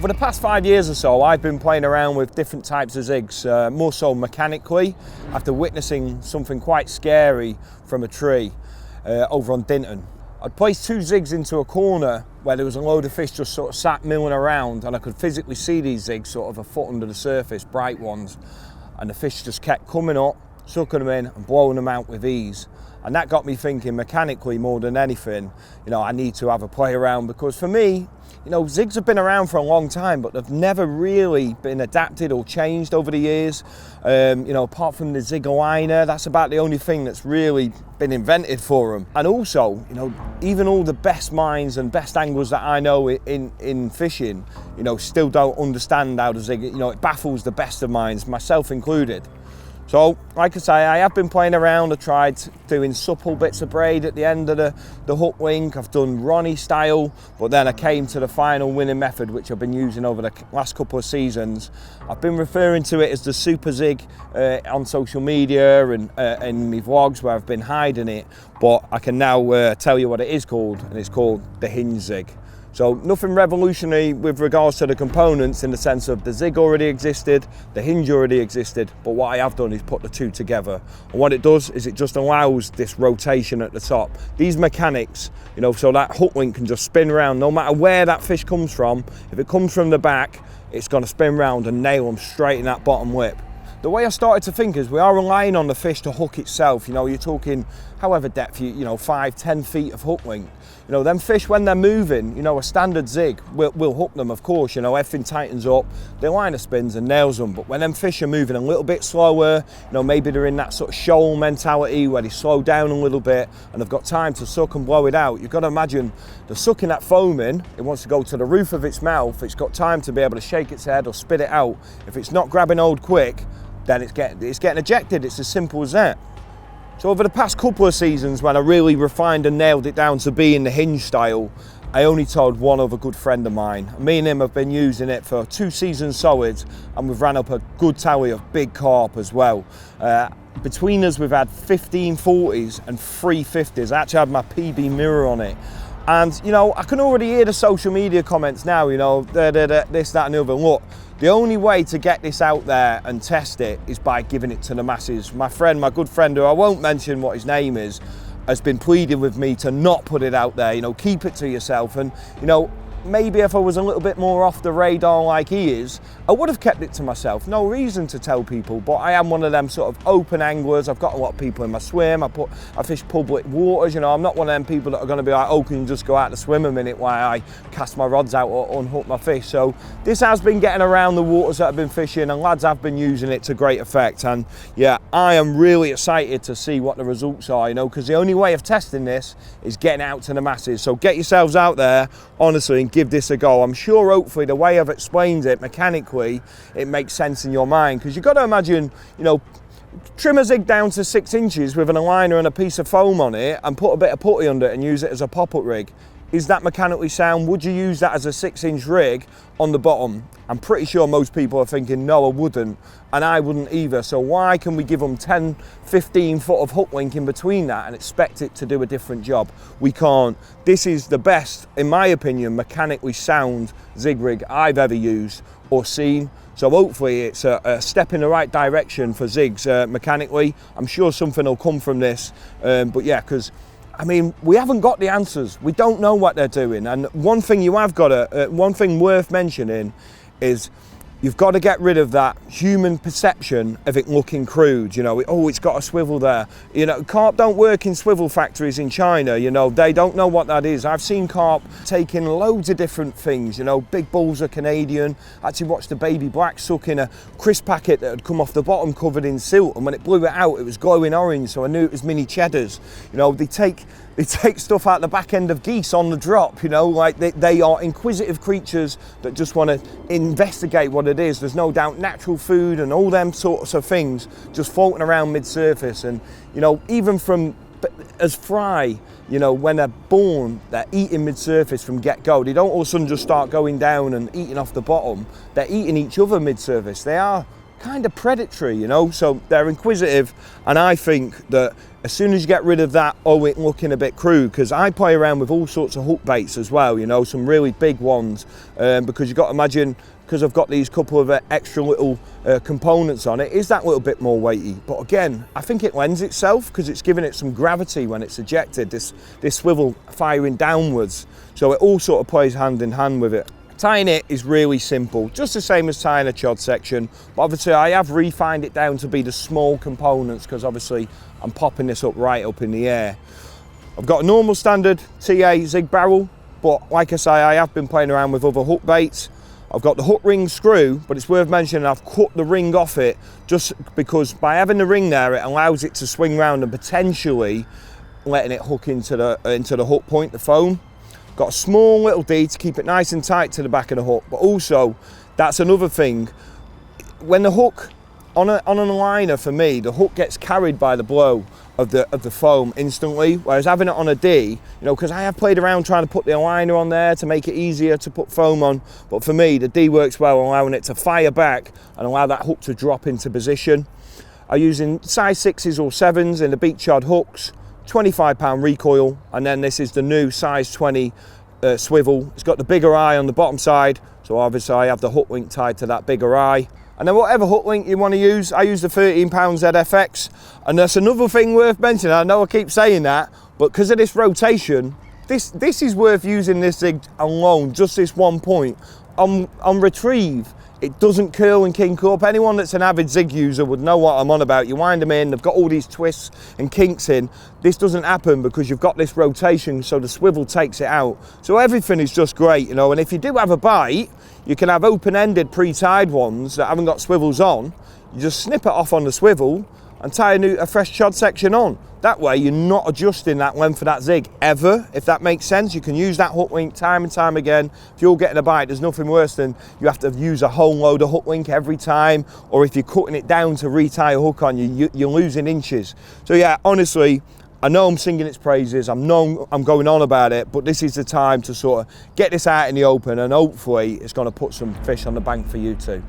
Over the past 5 years or so, I've been playing around with different types of zigs, more so mechanically, after witnessing something quite scary from a tree over on Dinton. I'd placed 2 zigs into a corner where there was a load of fish just sort of sat milling around, and I could physically see these zigs sort of a foot under the surface, bright ones, and the fish just kept coming up, sucking them in and blowing them out with ease. And that got me thinking mechanically more than anything, I need to have a play around, because for me, zigs have been around for a long time, but they've never really been adapted or changed over the years. Apart from the zig liner, that's about the only thing that's really been invented for them. And also, even all the best minds and best anglers that I know in fishing, still don't understand how the zig, it baffles the best of minds, myself included. So, like I say, I have been playing around. I tried doing supple bits of braid at the end of the hook link. I've done Ronnie style, but then I came to the final winning method, which I've been using over the last couple of seasons. I've been referring to it as the Super Zig on social media and in my vlogs where I've been hiding it, but I can now tell you what it is called, and it's called the Hinge Zig. So nothing revolutionary with regards to the components, in the sense of the zig already existed, the hinge already existed, but what I have done is put the two together. And what it does is it just allows this rotation at the top. These mechanics, so that hook link can just spin around no matter where that fish comes from. If it comes from the back, it's going to spin round and nail them straight in that bottom lip. The way I started to think is we are relying on the fish to hook itself. You're talking however depth, 5-10 feet of hook length. Them fish, when they're moving, a standard zig will hook them, of course. Everything tightens up, the liner spins and nails them. But when them fish are moving a little bit slower, maybe they're in that sort of shoal mentality where they slow down a little bit and they've got time to suck and blow it out. You've got to imagine they're sucking that foam in. It wants to go to the roof of its mouth. It's got time to be able to shake its head or spit it out. If it's not grabbing hold quick, then it's getting ejected. It's as simple as that. So over the past couple of seasons, when I really refined and nailed it down to being the hinge style, I only told one other good friend of mine. Me and him have been using it for 2 seasons solid, and we've ran up a good tally of big carp as well. Between us, we've had 15 40s and 3 50s. I actually had my PB mirror on it. And, I can already hear the social media comments now, this, that and the other. Look, the only way to get this out there and test it is by giving it to the masses. My good friend, who I won't mention what his name is, has been pleading with me to not put it out there, keep it to yourself. And, maybe if I was a little bit more off the radar like he is, I would have kept it to myself. No reason to tell people, but I am one of them sort of open anglers. I've got a lot of people in my swim. I fish public waters, I'm not one of them people that are going to be like, oh, can you just go out to swim a minute while I cast my rods out or unhook my fish? So this has been getting around the waters that I've been fishing, and lads have been using it to great effect. And yeah, I am really excited to see what the results are, because the only way of testing this is getting out to the masses. So get yourselves out there, honestly, and give this a go. I'm sure hopefully the way I've explained it mechanically, it makes sense in your mind, because you've got to imagine, trim a zig down to 6 inches with an liner and a piece of foam on it and put a bit of putty under it and use it as a pop-up rig. Is that mechanically sound? Would you use that as a 6-inch rig on the bottom? I'm pretty sure most people are thinking, no, I wouldn't, and I wouldn't either. So why can we give them 10, 15 foot of hook link in between that and expect it to do a different job? We can't. This is the best, in my opinion, mechanically sound zig rig I've ever used or seen. So hopefully it's a step in the right direction for zigs mechanically. I'm sure something will come from this, but yeah, because we haven't got the answers. We don't know what they're doing. And one thing one thing worth mentioning is you've got to get rid of that human perception of it looking crude. Oh, it's got a swivel there. Carp don't work in swivel factories in China. They don't know what that is. I've seen carp taking loads of different things. Big bulls are Canadian. I actually watched a baby black sucking a crisp packet that had come off the bottom covered in silt, and when it blew it out, it was glowing orange, so I knew it was mini cheddars. They take stuff out the back end of geese on the drop, like they are inquisitive creatures that just want to investigate what it is. There's no doubt natural food and all them sorts of things just floating around mid-surface. And, even from as fry, when they're born, they're eating mid-surface from get-go. They don't all of a sudden just start going down and eating off the bottom. They're eating each other mid-surface. They are kind of predatory, you know, so they're inquisitive, and I think that as soon as you get rid of that it looking a bit crude, because I play around with all sorts of hook baits as well, you know, some really big ones, because you've got to imagine, because I've got these couple of extra little components on it, is that little bit more weighty. But again, I think it lends itself because it's giving it some gravity when it's ejected, this swivel firing downwards, so it all sort of plays hand in hand with it. Tying it is really simple, just the same as tying a chod section, but obviously I have refined it down to be the small components because obviously I'm popping this up right up in the air. I've got a normal standard TA Zig barrel, but like I say, I have been playing around with other hook baits. I've got the hook ring screw, but it's worth mentioning I've cut the ring off it just because by having the ring there, it allows it to swing round and potentially letting it hook into the hook point, the foam. Got a small little D to keep it nice and tight to the back of the hook, but also that's another thing. When the hook on an liner, for me, the hook gets carried by the blow of the foam instantly, whereas having it on a D, you know, because I have played around trying to put the liner on there to make it easier to put foam on, but for me the D works well, allowing it to fire back and allow that hook to drop into position. I'm using size 6s or 7s in the beach shod hooks, 25-pound recoil, and then this is the new size 20 swivel. It's got the bigger eye on the bottom side, so obviously I have the hook link tied to that bigger eye. And then whatever hook link you want to use, I use the 13-pound ZFX. And that's another thing worth mentioning. I know I keep saying that, but because of this rotation, this is worth using this Zig alone, just this one point. On retrieve, it doesn't curl and kink up. Anyone that's an avid Zig user would know what I'm on about. You wind them in, they've got all these twists and kinks in. This doesn't happen because you've got this rotation, so the swivel takes it out. So everything is just great, you know, and if you do have a bite, you can have open-ended pre-tied ones that haven't got swivels on. You just snip it off on the swivel and tie a fresh chod section on. That way you're not adjusting that length of that Zig ever, if that makes sense. You can use that hook link time and time again. If you're getting a bite, there's nothing worse than you have to use a whole load of hook link every time, or if you're cutting it down to retie a hook on, you're losing inches. So yeah, honestly, I know I'm singing its praises, I know I'm going on about it, but this is the time to sort of get this out in the open, and hopefully it's going to put some fish on the bank for you too.